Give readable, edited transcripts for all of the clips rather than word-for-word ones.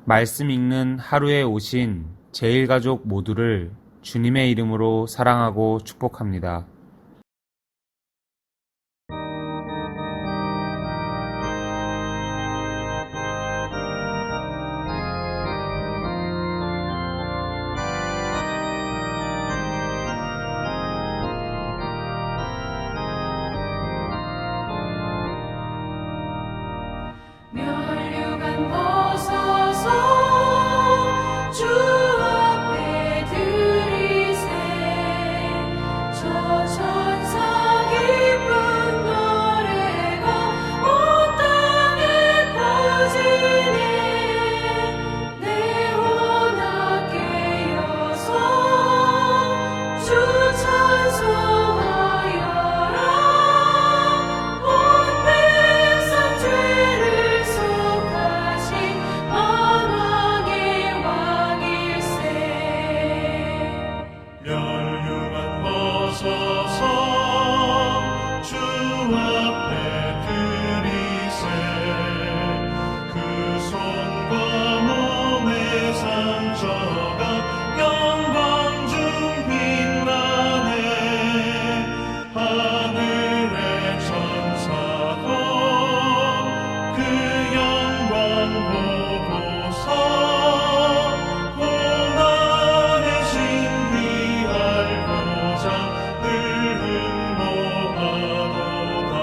말씀 읽는 하루에 오신 제일가족 모두를 주님의 이름으로 사랑하고 축복합니다. 면류관 벗어서 주 앞에 들이세 저 천사 기쁜 노래가 온 땅에 퍼지네 내 혼합 깨어서 주 찬송하여라 온 백성 죄를 속하신 만왕의 왕일세 멸류관 벗어서 주 앞에 들이세 그 손과 몸의 상처가 영광 중 빛나네 하늘의 천사도 그 영광 보고서 고난의 신비 알고자 늘 흥모하도다.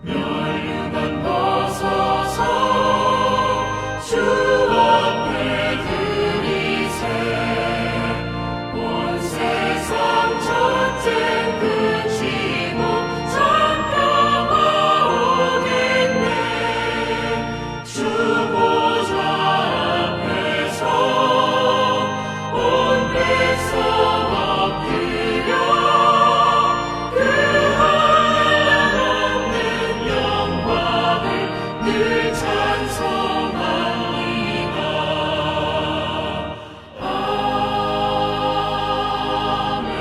멸류관 벗어서 주 앞에 들이세 온 세상 전쟁 그치고 참평화 오겠네 주 보좌 앞에서 온 백성 엎드려 그 한량없는 영광을 늘 찬송합니다. 아멘.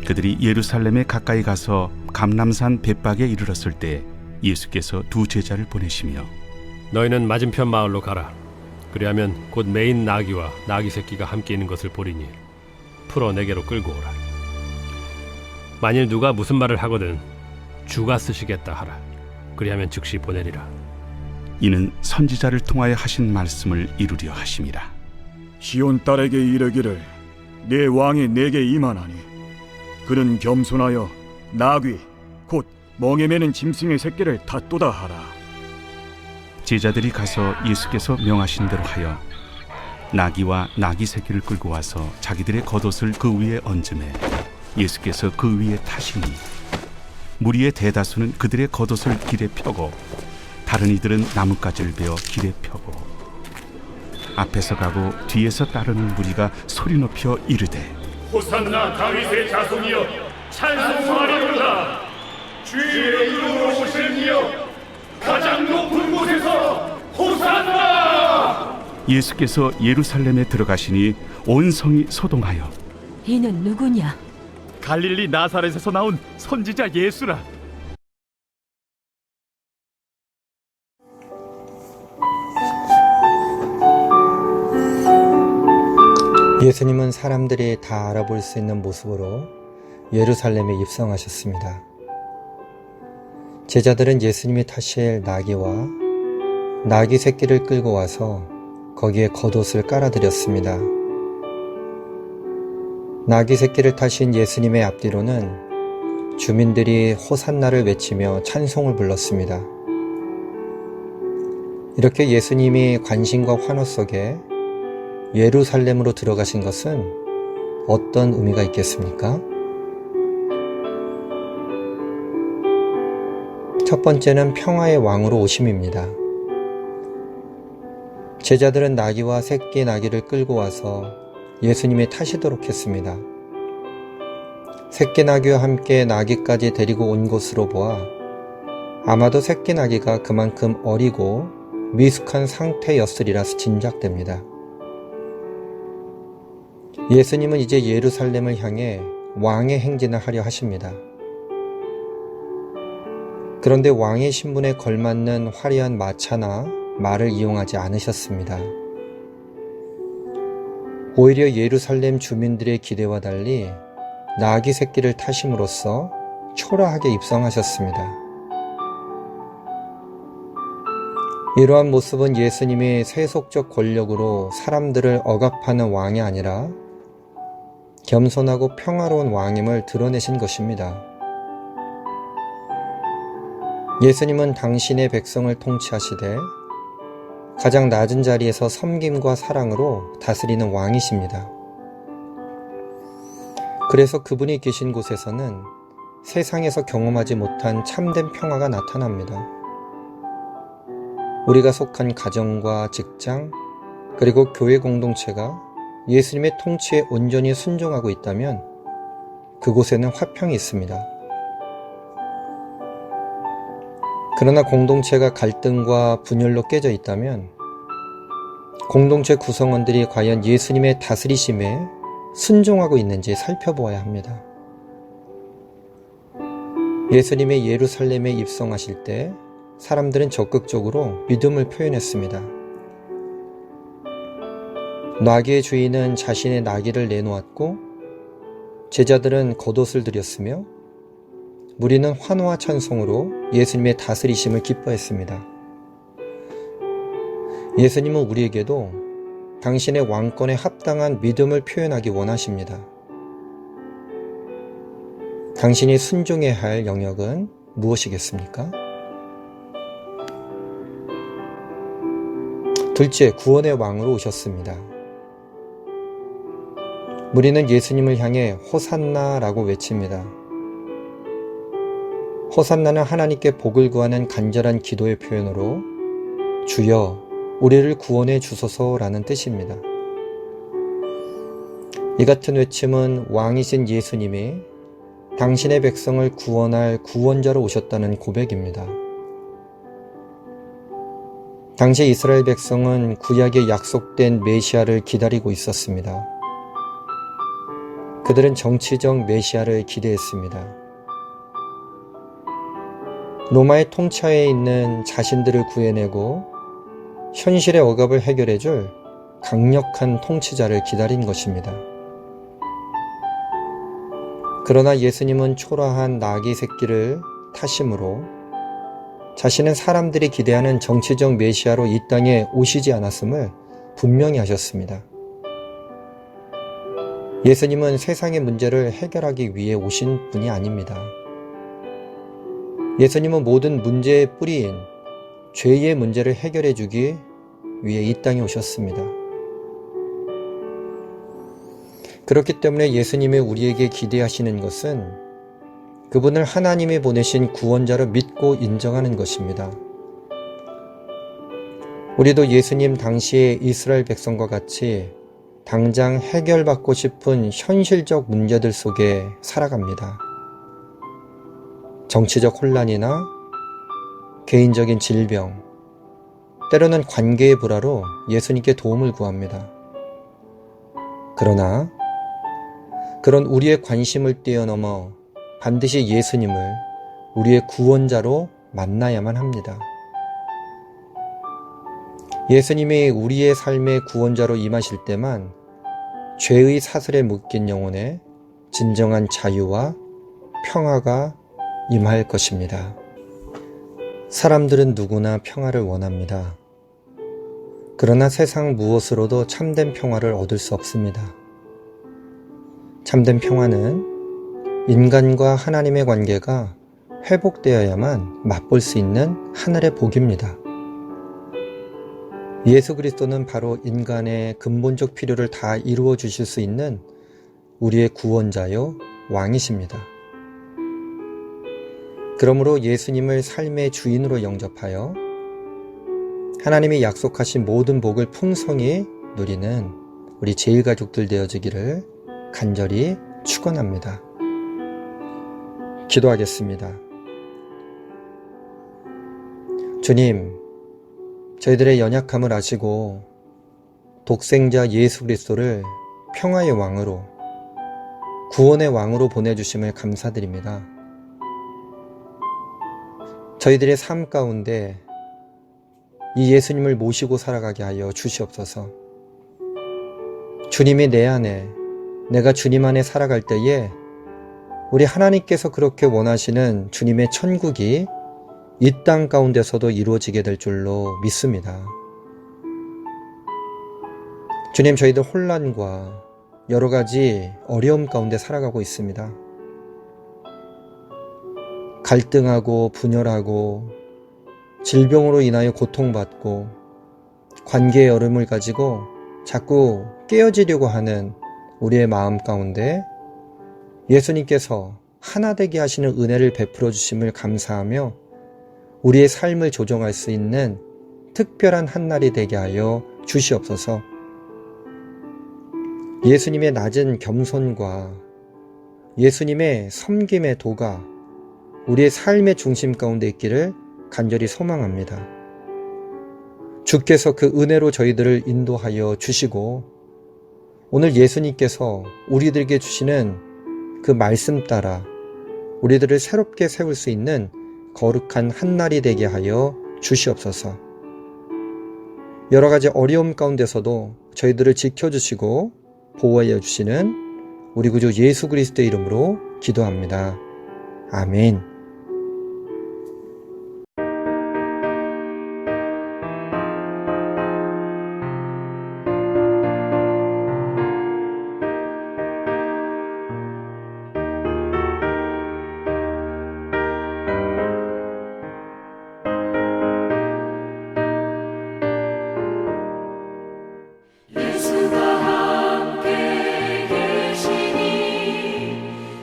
그들이 예루살렘에 가까이 가서 감람산 벳박에 이르렀을 때 예수께서 두 제자를 보내시며 너희는 맞은편 마을로 가라. 그리하면 곧 메인 나귀와 나귀 새끼가 함께 있는 것을 보리니 풀어 내게로 끌고 오라. 만일 누가 무슨 말을 하거든 주가 쓰시겠다 하라. 그리하면 즉시 보내리라. 이는 선지자를 통하여 하신 말씀을 이루려 하심이라. 시온 딸에게 이르기를 내 왕이 내게 임하나니 그는 겸손하여 나귀 곧 멍에 매는 짐승의 새끼를 탔도다 하라. 제자들이 가서 예수께서 명하신 대로 하여 나귀와 나귀 새끼를 끌고 와서 자기들의 겉옷을 그 위에 얹음에 예수께서 그 위에 타시니 무리의 대다수는 그들의 겉옷을 길에 펴고 다른 이들은 나뭇가지를 베어 길에 펴고 앞에서 가고 뒤에서 따르는 무리가 소리 높여 이르되 호산나 다윗의 자손이여 찬송하리로다. 주의 이름으로 오시는 이여 가장 높은 곳에서 호산나. 예수께서 예루살렘에 들어가시니 온 성이 소동하여 이는 누구냐? 갈릴리 나사렛에서 나온 선지자 예수라. 예수님은 사람들이 다 알아볼 수 있는 모습으로 예루살렘에 입성하셨습니다. 제자들은 예수님이 타실 나귀와 나귀 새끼를 끌고 와서 거기에 겉옷을 깔아드렸습니다. 나귀 새끼를 타신 예수님의 앞뒤로는 주민들이 호산나를 외치며 찬송을 불렀습니다. 이렇게 예수님이 관심과 환호 속에 예루살렘으로 들어가신 것은 어떤 의미가 있겠습니까? 첫 번째는 평화의 왕으로 오심입니다. 제자들은 나귀와 새끼 나귀를 끌고 와서 예수님이 타시도록 했습니다. 새끼 나귀와 함께 나귀까지 데리고 온 것으로 보아 아마도 새끼 나귀가 그만큼 어리고 미숙한 상태였으리라 짐작됩니다. 예수님은 이제 예루살렘을 향해 왕의 행진을 하려 하십니다. 그런데 왕의 신분에 걸맞는 화려한 마차나 말을 이용하지 않으셨습니다. 오히려 예루살렘 주민들의 기대와 달리 나귀 새끼를 타심으로써 초라하게 입성하셨습니다. 이러한 모습은 예수님이 세속적 권력으로 사람들을 억압하는 왕이 아니라 겸손하고 평화로운 왕임을 드러내신 것입니다. 예수님은 당신의 백성을 통치하시되 가장 낮은 자리에서 섬김과 사랑으로 다스리는 왕이십니다. 그래서 그분이 계신 곳에서는 세상에서 경험하지 못한 참된 평화가 나타납니다. 우리가 속한 가정과 직장, 그리고 교회 공동체가 예수님의 통치에 온전히 순종하고 있다면 그곳에는 화평이 있습니다. 그러나 공동체가 갈등과 분열로 깨져 있다면 공동체 구성원들이 과연 예수님의 다스리심에 순종하고 있는지 살펴보아야 합니다. 예수님이 예루살렘에 입성하실 때 사람들은 적극적으로 믿음을 표현했습니다. 나귀의 주인은 자신의 나귀를 내놓았고 제자들은 겉옷을 드렸으며 무리는 환호와 찬송으로 예수님의 다스리심을 기뻐했습니다. 예수님은 우리에게도 당신의 왕권에 합당한 믿음을 표현하기 원하십니다. 당신이 순종해야 할 영역은 무엇이겠습니까? 둘째, 구원의 왕으로 오셨습니다. 무리는 예수님을 향해 호산나라고 외칩니다. 호산나는 하나님께 복을 구하는 간절한 기도의 표현으로 주여 우리를 구원해 주소서라는 뜻입니다. 이 같은 외침은 왕이신 예수님이 당신의 백성을 구원할 구원자로 오셨다는 고백입니다. 당시 이스라엘 백성은 구약에 약속된 메시아를 기다리고 있었습니다. 그들은 정치적 메시아를 기대했습니다. 로마의 통치하에 있는 자신들을 구해내고 현실의 억압을 해결해줄 강력한 통치자를 기다린 것입니다. 그러나 예수님은 초라한 나귀 새끼를 타심으로 자신은 사람들이 기대하는 정치적 메시아로 이 땅에 오시지 않았음을 분명히 하셨습니다. 예수님은 세상의 문제를 해결하기 위해 오신 분이 아닙니다. 예수님은 모든 문제의 뿌리인 죄의 문제를 해결해 주기 위해 이 땅에 오셨습니다. 그렇기 때문에 예수님이 우리에게 기대하시는 것은 그분을 하나님이 보내신 구원자로 믿고 인정하는 것입니다. 우리도 예수님 당시의 이스라엘 백성과 같이 당장 해결받고 싶은 현실적 문제들 속에 살아갑니다. 정치적 혼란이나 개인적인 질병, 때로는 관계의 불화로 예수님께 도움을 구합니다. 그러나 그런 우리의 관심을 뛰어넘어 반드시 예수님을 우리의 구원자로 만나야만 합니다. 예수님이 우리의 삶의 구원자로 임하실 때만 죄의 사슬에 묶인 영혼에 진정한 자유와 평화가 임할 것입니다. 사람들은 누구나 평화를 원합니다. 그러나 세상 무엇으로도 참된 평화를 얻을 수 없습니다. 참된 평화는 인간과 하나님의 관계가 회복되어야만 맛볼 수 있는 하늘의 복입니다. 예수 그리스도는 바로 인간의 근본적 필요를 다 이루어 주실 수 있는 우리의 구원자요 왕이십니다. 그러므로 예수님을 삶의 주인으로 영접하여 하나님이 약속하신 모든 복을 풍성히 누리는 우리 제일가족들 되어지기를 간절히 축원합니다. 기도하겠습니다. 주님, 저희들의 연약함을 아시고 독생자 예수 그리스도를 평화의 왕으로, 구원의 왕으로 보내주심을 감사드립니다. 저희들의 삶 가운데 이 예수님을 모시고 살아가게 하여 주시옵소서. 주님이 내 안에, 내가 주님 안에 살아갈 때에 우리 하나님께서 그렇게 원하시는 주님의 천국이 이 땅 가운데서도 이루어지게 될 줄로 믿습니다. 주님, 저희들 혼란과 여러 가지 어려움 가운데 살아가고 있습니다. 갈등하고 분열하고 질병으로 인하여 고통받고 관계의 어려움을 가지고 자꾸 깨어지려고 하는 우리의 마음 가운데 예수님께서 하나 되게 하시는 은혜를 베풀어 주심을 감사하며 우리의 삶을 조정할 수 있는 특별한 한날이 되게 하여 주시옵소서. 예수님의 낮은 겸손과 예수님의 섬김의 도가 우리의 삶의 중심 가운데 있기를 간절히 소망합니다. 주께서 그 은혜로 저희들을 인도하여 주시고 오늘 예수님께서 우리들에게 주시는 그 말씀 따라 우리들을 새롭게 세울 수 있는 거룩한 한날이 되게 하여 주시옵소서. 여러 가지 어려움 가운데서도 저희들을 지켜주시고 보호하여 주시는 우리 구주 예수 그리스도의 이름으로 기도합니다. 아멘. 예수가 함께 계시니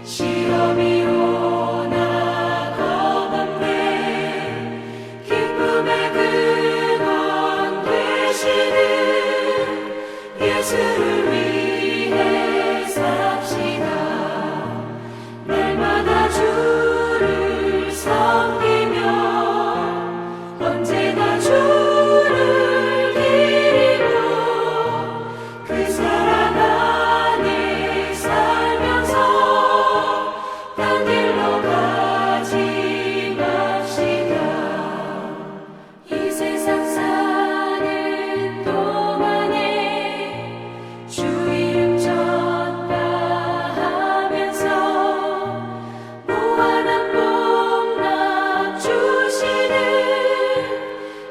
시험이 오나 겁없네. 기쁨의 근원 되시는 예수를 위해 삽시다. 날마다 주를 섬기며 언제나 주를 기리며 그 사랑 안에 살면서 딴 길로 가지 맙시다. 이 세상 사는 동안에 주 이름 전파하면서 무한한 복락 주시는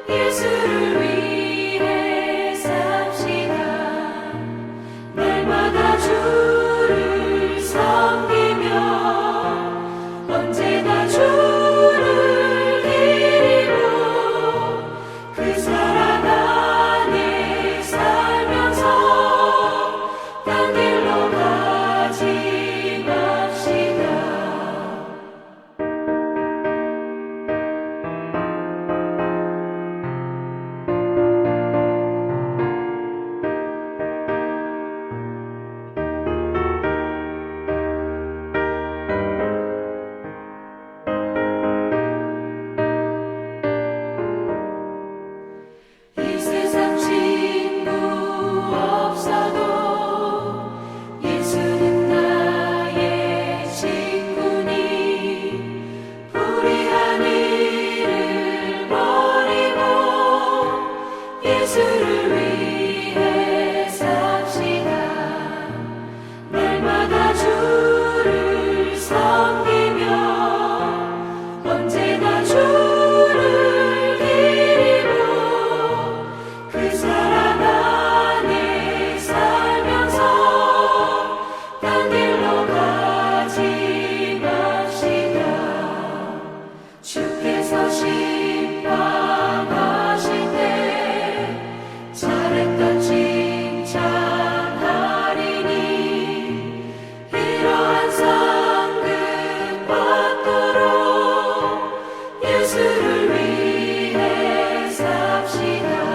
예수를 위해 삽시다. 날마다 주를 섬기며 언제나 주를 기리고 그 사랑 안에 살면서 딴 길로 가지 맙시다. 이 세상 친구 없어도 예수는 나의 친구니 불의한 일을 버리고 예수를 위해 삽시다. 날마다 주를 섬기며 언제나 주를 기리고 그 사랑 안에 살면서 딴 길로 가지 맙시다. 주께서 심판하실 때 잘했다 칭찬하리니 이러한 상급 받도록 예수를 위해 삽시다.